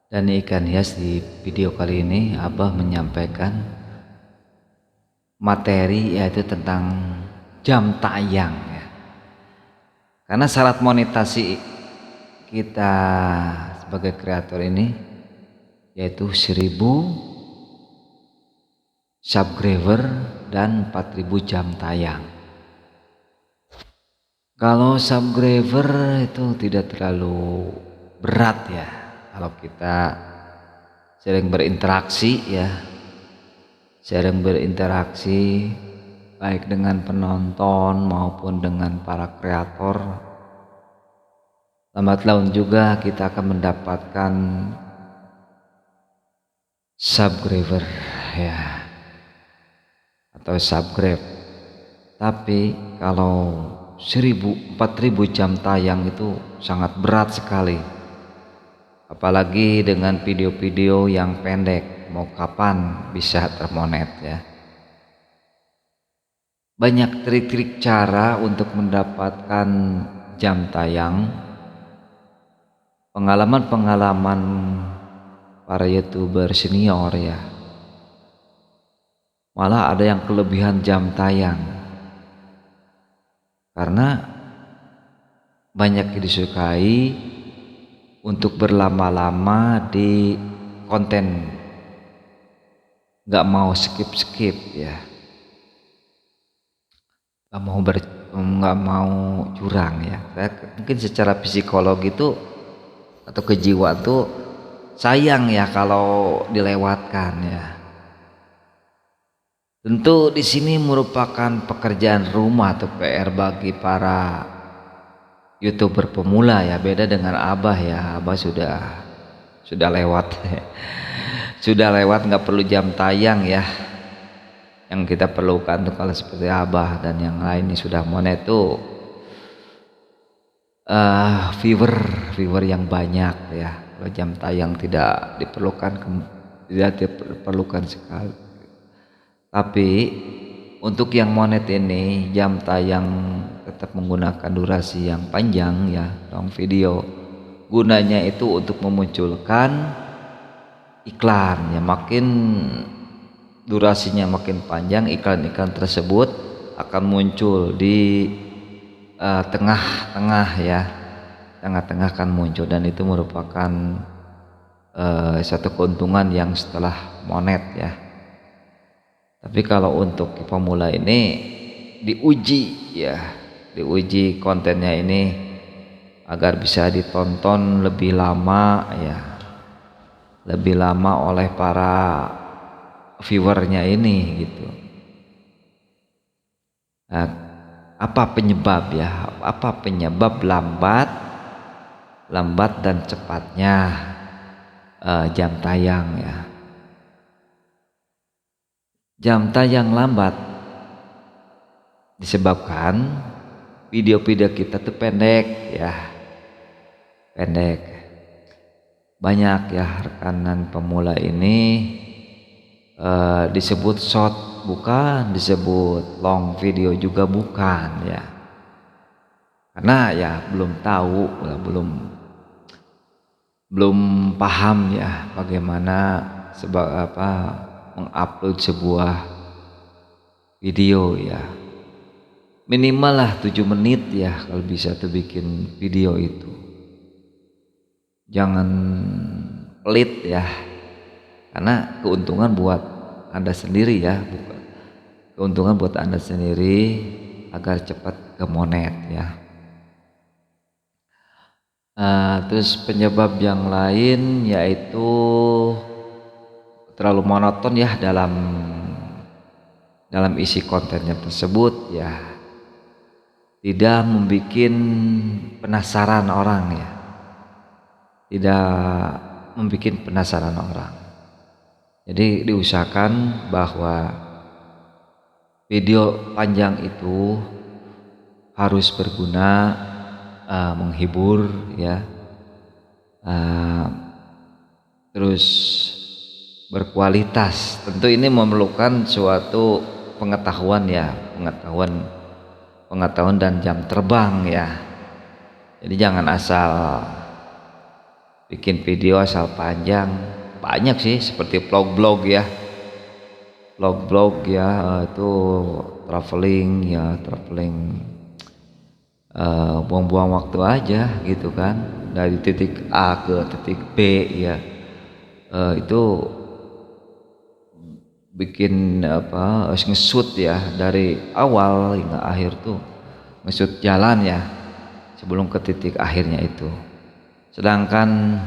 Dan ikan hias di video kali ini Abah menyampaikan materi yaitu tentang jam tayang ya. Karena syarat monetasi kita sebagai kreator ini yaitu 1000 subscriber dan 4000 jam tayang. Kalau subscriber itu tidak terlalu berat ya, kalau kita sering berinteraksi baik dengan penonton maupun dengan para kreator, lambat laun juga kita akan mendapatkan subscriber ya, atau subscribe. Tapi kalau 4000 jam tayang itu sangat berat sekali, apalagi dengan video-video yang pendek. Mau kapan bisa termonet ya. Banyak trik-trik cara untuk mendapatkan jam tayang. Pengalaman para YouTuber senior ya, malah ada yang kelebihan jam tayang karena banyak disukai untuk berlama-lama di konten, nggak mau skip ya, nggak mau curang ya. Mungkin secara psikologi itu atau kejiwaan tuh sayang ya kalau dilewatkan ya. Tentu di sini merupakan pekerjaan rumah atau PR bagi para YouTuber pemula ya. Beda dengan Abah ya, Abah sudah lewat sudah lewat, nggak perlu jam tayang ya. Yang kita perlukan tuh kalau seperti Abah dan yang lain ini sudah monet tuh viewer yang banyak ya. Kalau jam tayang tidak diperlukan sekali. Tapi untuk yang monet ini jam tayang tetap menggunakan durasi yang panjang ya, long video. Gunanya itu untuk memunculkan iklan ya. Makin durasinya makin panjang, iklan-iklan tersebut akan muncul di tengah-tengah ya. Tengah-tengah kan muncul, dan itu merupakan satu keuntungan yang setelah monet ya. Tapi kalau untuk pemula ini diuji kontennya ini agar bisa ditonton lebih lama ya, lebih lama oleh para viewernya ini gitu. Nah, apa penyebab lambat dan cepatnya jam tayang ya. Jam tayang lambat disebabkan video-video kita tuh pendek. Banyak ya rekanan pemula ini disebut short bukan, disebut long video juga bukan ya. Karena ya belum tahu, belum paham ya bagaimana mengupload sebuah video ya. Minimal lah 7 menit ya kalau bisa tuh bikin video itu. Jangan pelit ya, karena keuntungan buat Anda sendiri ya, keuntungan buat Anda sendiri agar cepat ke monet ya. Terus penyebab yang lain yaitu terlalu monoton ya dalam isi kontennya tersebut ya, tidak membuat penasaran orang ya, Jadi diusahakan bahwa video panjang itu harus berguna, menghibur ya, terus berkualitas. Tentu ini memerlukan suatu pengetahuan dan jam terbang ya. Jadi jangan asal bikin video asal panjang banyak sih, seperti vlog-vlog ya, vlog-vlog ya, itu traveling ya, traveling, buang-buang waktu aja gitu kan, dari titik A ke titik B ya. Itu bikin apa, nge-shoot ya dari awal hingga akhir tuh, nge-shoot jalan ya sebelum ke titik akhirnya itu. Sedangkan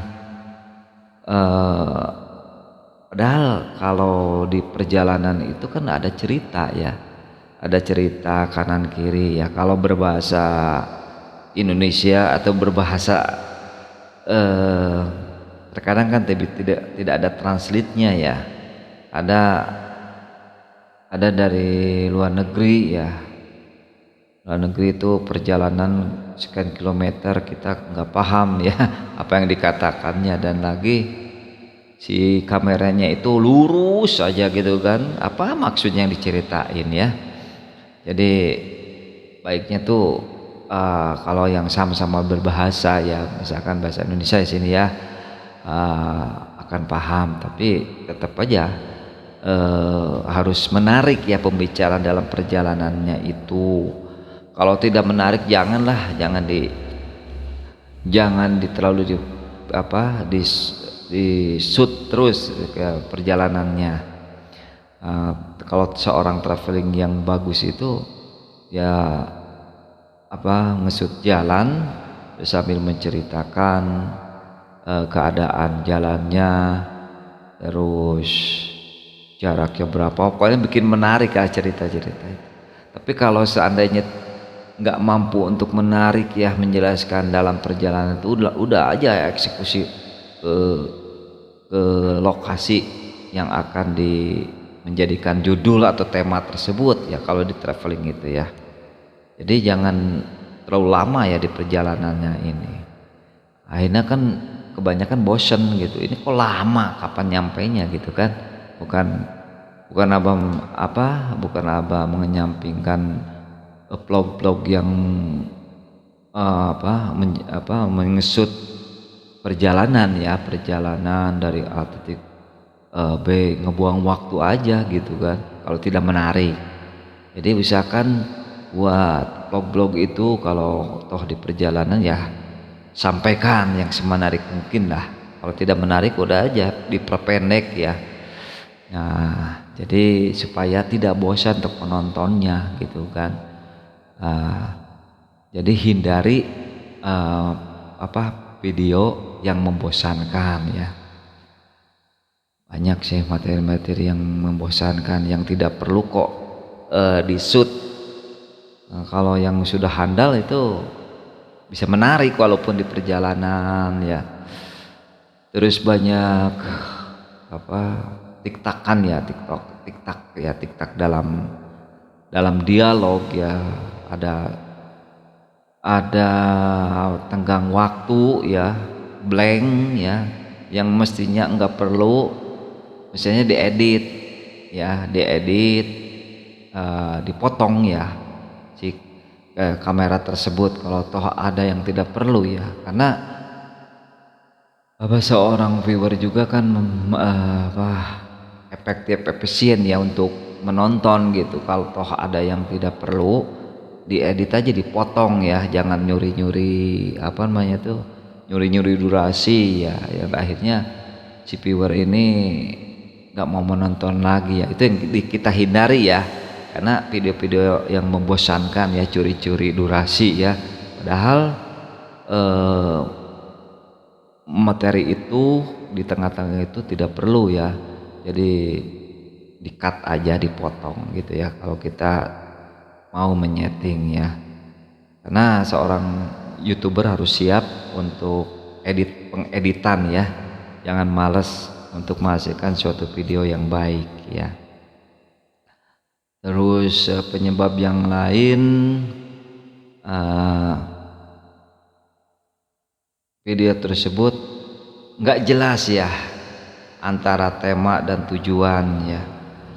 eh, padahal kalau di perjalanan itu kan ada cerita ya, ada cerita kanan kiri ya. Kalau berbahasa Indonesia atau berbahasa eh, terkadang kan tidak ada translate-nya ya. Ada dari luar negeri ya. Luar negeri itu perjalanan sekian kilometer kita nggak paham ya apa yang dikatakannya, dan lagi si kameranya itu lurus aja gitu kan, apa maksudnya yang diceritain ya. Jadi baiknya tuh kalau yang sama-sama berbahasa ya, misalkan bahasa Indonesia di sini ya, akan paham, tapi tetap aja harus menarik ya pembicaraan dalam perjalanannya itu. Kalau tidak menarik janganlah, jangan terlalu di shoot terus ke perjalanannya. Kalau seorang traveling yang bagus itu ya nge-shoot jalan sambil menceritakan keadaan jalannya, terus jaraknya berapa, pokoknya bikin menarik ya cerita-cerita itu. Tapi kalau seandainya nggak mampu untuk menarik ya, menjelaskan dalam perjalanan itu udah aja eksekusi ke lokasi yang akan menjadikan judul atau tema tersebut ya, kalau di traveling itu ya. Jadi jangan terlalu lama ya di perjalanannya ini, akhirnya kan kebanyakan bosen gitu, ini kok lama, kapan nyampainya gitu kan. Bukan abah menyampingkan vlog-vlog yang mengesut perjalanan ya, perjalanan dari A titik B, ngebuang waktu aja gitu kan kalau tidak menarik. Jadi usahakan buat vlog-vlog itu kalau toh di perjalanan ya sampaikan yang semenarik mungkin lah. Kalau tidak menarik udah aja diperpendek ya. Nah, jadi supaya tidak bosan untuk penontonnya gitu kan. Jadi hindari video yang membosankan ya. Banyak sih materi-materi yang membosankan yang tidak perlu kok di shoot. Kalau yang sudah handal itu bisa menarik walaupun di perjalanan ya. Terus banyak tiktakan ya, tiktak dalam dialog ya, ada tenggang waktu ya, blank ya, yang mestinya enggak perlu, misalnya diedit ya, dipotong ya si kamera tersebut kalau toh ada yang tidak perlu ya, karena seorang viewer juga kan efisien ya untuk menonton gitu. Kalau toh ada yang tidak perlu diedit aja, dipotong ya, jangan nyuri-nyuri nyuri-nyuri durasi ya, yang akhirnya si viewer ini nggak mau menonton lagi ya. Itu yang kita hindari ya, karena video-video yang membosankan ya, curi-curi durasi ya, padahal materi itu di tengah-tengah itu tidak perlu ya, jadi di-cut aja, dipotong gitu ya kalau kita mau menyeting ya. Karena seorang YouTuber harus siap untuk pengeditan ya, jangan males untuk menghasilkan suatu video yang baik ya. Terus penyebab yang lain, video tersebut nggak jelas ya antara tema dan tujuan ya,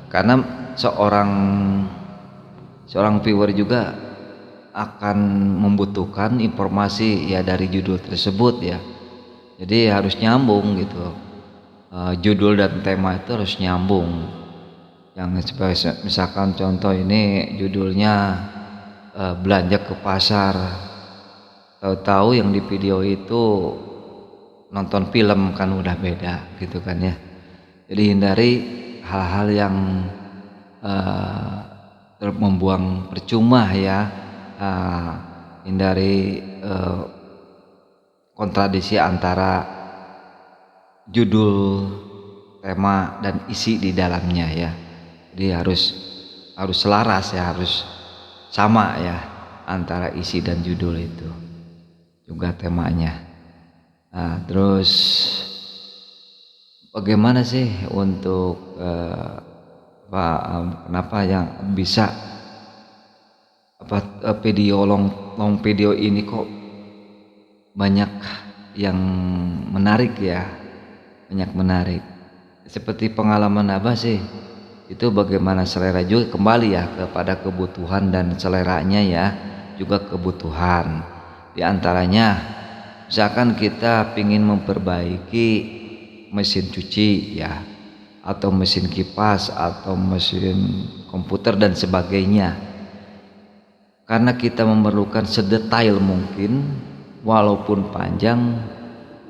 karena seorang viewer juga akan membutuhkan informasi ya dari judul tersebut ya. Jadi harus nyambung gitu. Judul dan tema itu harus nyambung. Yang misalkan contoh ini judulnya belanja ke pasar, tahu-tahu yang di video itu nonton film, kan udah beda gitu kan ya. Jadi hindari hal-hal yang membuang percuma ya. Hindari kontradiksi antara judul, tema dan isi di dalamnya ya. Jadi harus selaras ya, harus sama ya antara isi dan judul itu, juga temanya. Nah, terus bagaimana sih untuk kenapa yang bisa video long video ini kok banyak yang menarik ya, banyak menarik. Seperti pengalaman Abah sih, itu bagaimana selera juga kembali ya kepada kebutuhan dan seleranya ya, juga kebutuhan. Di antaranya misalkan kita ingin memperbaiki mesin cuci ya, atau mesin kipas atau mesin komputer dan sebagainya. Karena kita memerlukan sedetail mungkin, walaupun panjang,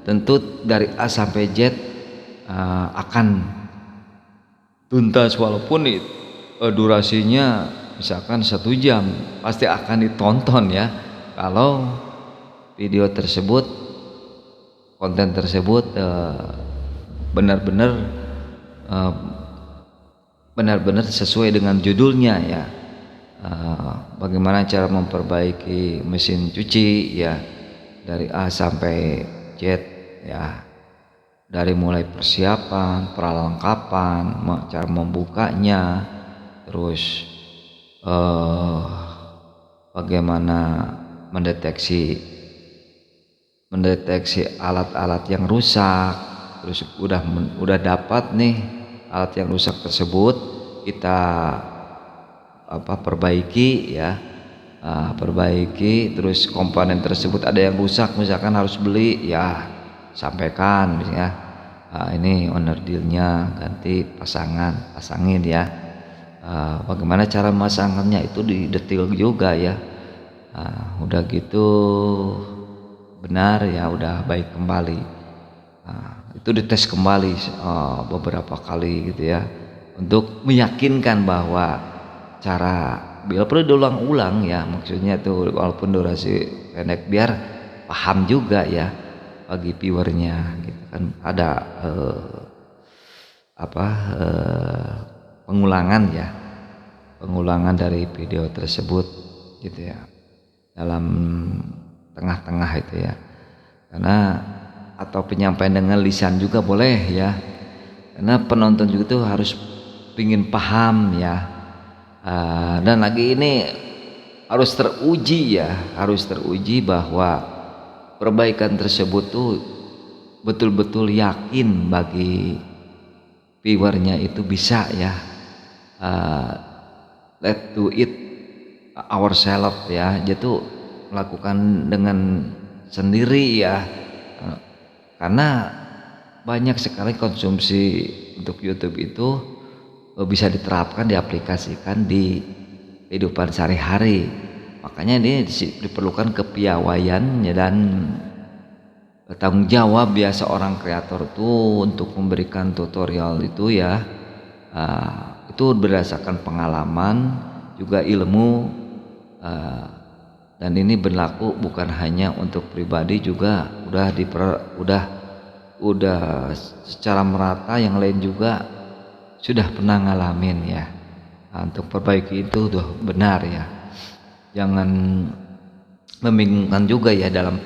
tentu dari A sampai Z akan tuntas, walaupun durasinya misalkan 1 jam, pasti akan ditonton ya kalau video tersebut, konten tersebut benar-benar sesuai dengan judulnya ya. Bagaimana cara memperbaiki mesin cuci ya, dari A sampai Z ya, dari mulai persiapan, perlengkapan, cara membukanya, terus bagaimana mendeteksi alat-alat yang rusak. Terus udah dapat nih alat yang rusak tersebut, kita perbaiki ya, perbaiki. Terus komponen tersebut ada yang rusak, misalkan harus beli ya, sampaikan misalnya ini owner dealnya, ganti pasangin ya. Bagaimana cara memasangkannya itu detail juga ya. Udah gitu benar ya, udah baik kembali, itu dites kembali beberapa kali gitu ya, untuk meyakinkan bahwa cara bila perlu diulang-ulang ya, maksudnya tuh walaupun durasi pendek biar paham juga ya bagi viewernya gitu kan. Ada pengulangan dari video tersebut gitu ya, dalam tengah-tengah itu ya. Karena atau penyampaian dengan lisan juga boleh ya, karena penonton juga tuh harus pingin paham ya. Dan lagi ini harus teruji bahwa perbaikan tersebut tuh betul-betul yakin bagi viewernya itu bisa ya, let do it ourselves ya, jadi melakukan dengan sendiri ya. Karena banyak sekali konsumsi untuk YouTube itu bisa diterapkan, diaplikasikan di kehidupan sehari-hari. Makanya ini diperlukan kepiawaian dan tanggung jawab ya seorang kreator tuh untuk memberikan tutorial itu ya. Itu berdasarkan pengalaman juga ilmu, dan ini berlaku bukan hanya untuk pribadi, juga udah secara merata yang lain juga sudah pernah ngalamin ya. Untuk perbaiki itu udah benar ya, jangan membingungkan juga ya dalam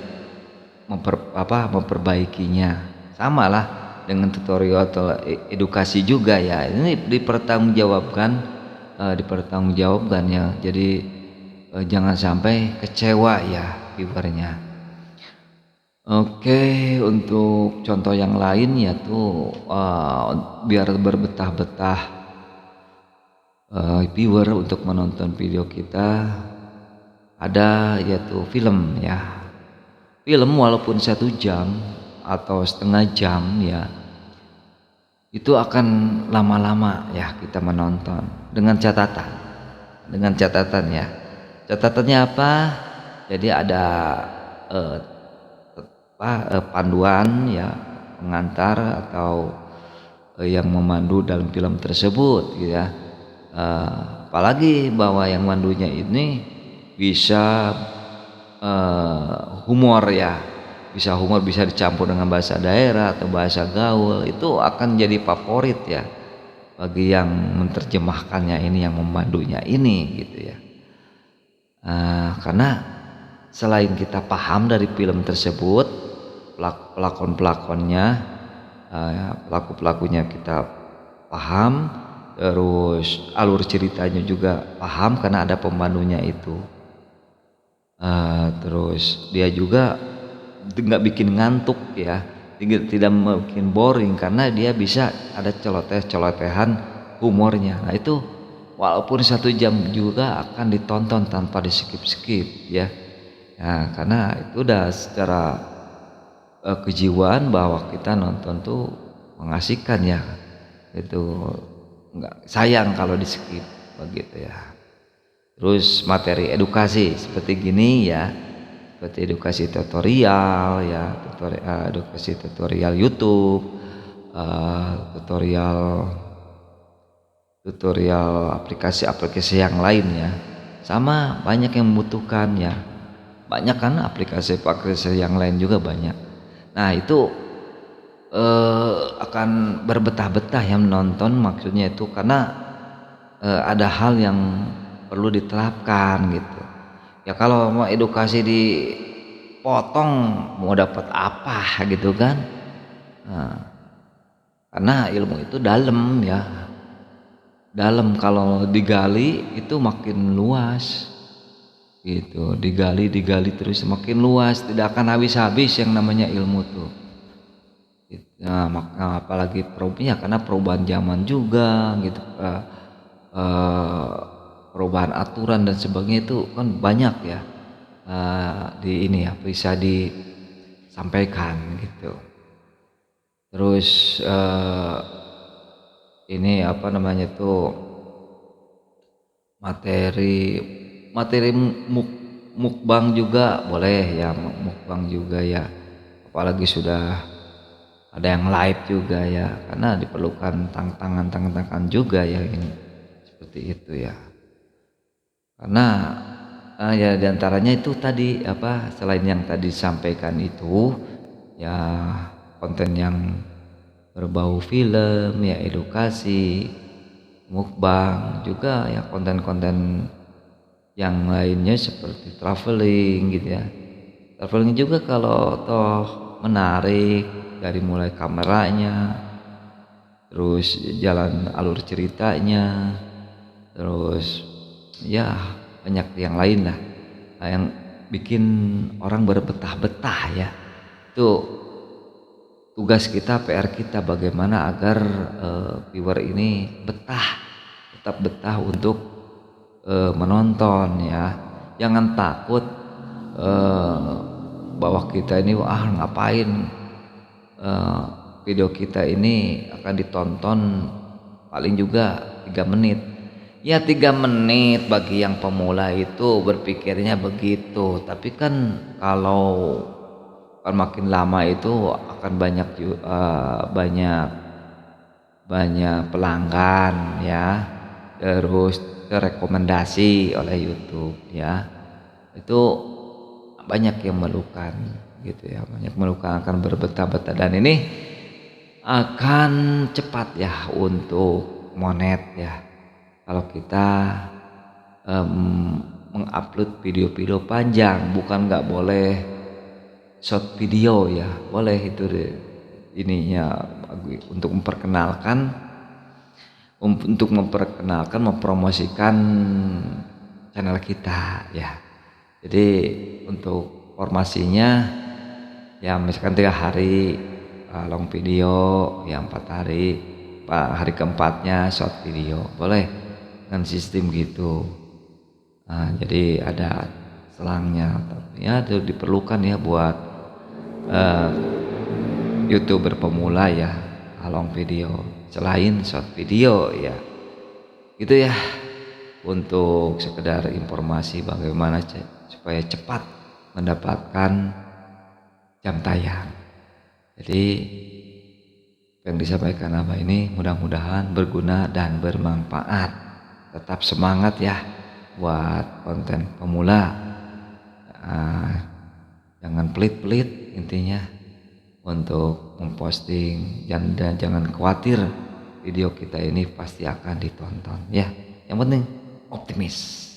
memperbaikinya. Sama lah dengan tutorial atau edukasi juga ya, ini dipertanggungjawabkan ya. Jadi jangan sampai kecewa ya viewernya. Oke, untuk contoh yang lain ya tuh biar berbetah-betah viewer untuk menonton video kita, ada yaitu film ya. Film walaupun 1 jam atau setengah jam ya, itu akan lama-lama ya kita menonton dengan catatan ya. Catatannya apa? Jadi ada eh, panduan ya, pengantar atau yang memandu dalam film tersebut gitu ya. Apalagi bahwa yang mandunya ini bisa humor ya, bisa dicampur dengan bahasa daerah atau bahasa gaul, itu akan jadi favorit ya bagi yang menerjemahkannya ini, yang memandunya ini gitu ya. Karena selain kita paham dari film tersebut, pelakon-pelakonnya, pelaku-pelakunya kita paham, terus alur ceritanya juga paham karena ada pemandunya itu. Terus dia juga nggak bikin ngantuk ya, tidak bikin boring karena dia bisa ada celoteh-celotehan humornya. Nah itu walaupun 1 jam juga akan ditonton tanpa di skip ya. Nah, karena itu udah secara kejiwaan bahwa kita nonton tuh mengasihkan ya, itu nggak sayang kalau di skip begitu ya. Terus materi edukasi seperti gini ya, seperti edukasi tutorial ya, edukasi tutorial YouTube, tutorial aplikasi-aplikasi yang lainnya, sama banyak yang membutuhkan ya, banyak kan aplikasi-aplikasi yang lain juga banyak. Nah itu akan berbetah-betah yang menonton, maksudnya itu karena ada hal yang perlu diterapkan gitu ya. Kalau mau edukasi dipotong mau dapat apa gitu kan. Nah, karena ilmu itu dalam ya, dalam, kalau digali itu makin luas gitu, digali terus makin luas, tidak akan habis-habis yang namanya ilmu tuh. Nah, apalagi ya karena perubahan zaman juga gitu, perubahan aturan dan sebagainya itu kan banyak ya, di ini ya bisa disampaikan gitu. Terus ini apa namanya tuh, materi materi mukbang juga boleh ya, mukbang juga ya, apalagi sudah ada yang live juga ya, karena diperlukan tantangan juga ya ini, seperti itu ya. Karena ya diantaranya itu tadi apa, selain yang tadi disampaikan itu ya, konten yang berbau film ya, edukasi, mukbang juga ya, konten-konten yang lainnya seperti traveling gitu ya. Traveling juga kalau toh menarik, dari mulai kameranya, terus jalan alur ceritanya, terus ya banyak yang lain lah, yang bikin orang berbetah-betah ya. Itu tugas kita, PR kita, bagaimana agar viewer ini tetap betah untuk menonton ya. Jangan takut bahwa kita ini ngapain video kita ini akan ditonton paling juga 3 menit. Ya 3 menit bagi yang pemula itu berpikirnya begitu, tapi kan kalau kan makin lama itu akan banyak pelanggan ya, terus rekomendasi oleh YouTube ya, itu banyak yang memerlukan gitu ya, banyak memerlukan, akan berbetah-betah, dan ini akan cepat ya untuk monet ya kalau kita mengupload video-video panjang. Bukan nggak boleh short video ya, boleh itu deh, ininya untuk mempromosikan channel kita ya. Jadi untuk formasinya ya, misalkan 3 hari long video ya, 4 hari, hari keempatnya short video, boleh dengan sistem gitu. Nah, jadi ada selangnya ya, itu diperlukan ya buat YouTuber pemula ya, long video selain short video ya. Gitu ya, untuk sekedar informasi bagaimana supaya cepat mendapatkan jam tayang. Jadi yang disampaikan Abah ini mudah-mudahan berguna dan bermanfaat. Tetap semangat ya buat konten pemula. Jangan pelit-pelit intinya untuk memposting, dan jangan khawatir, video kita ini pasti akan ditonton ya. Yang penting optimis.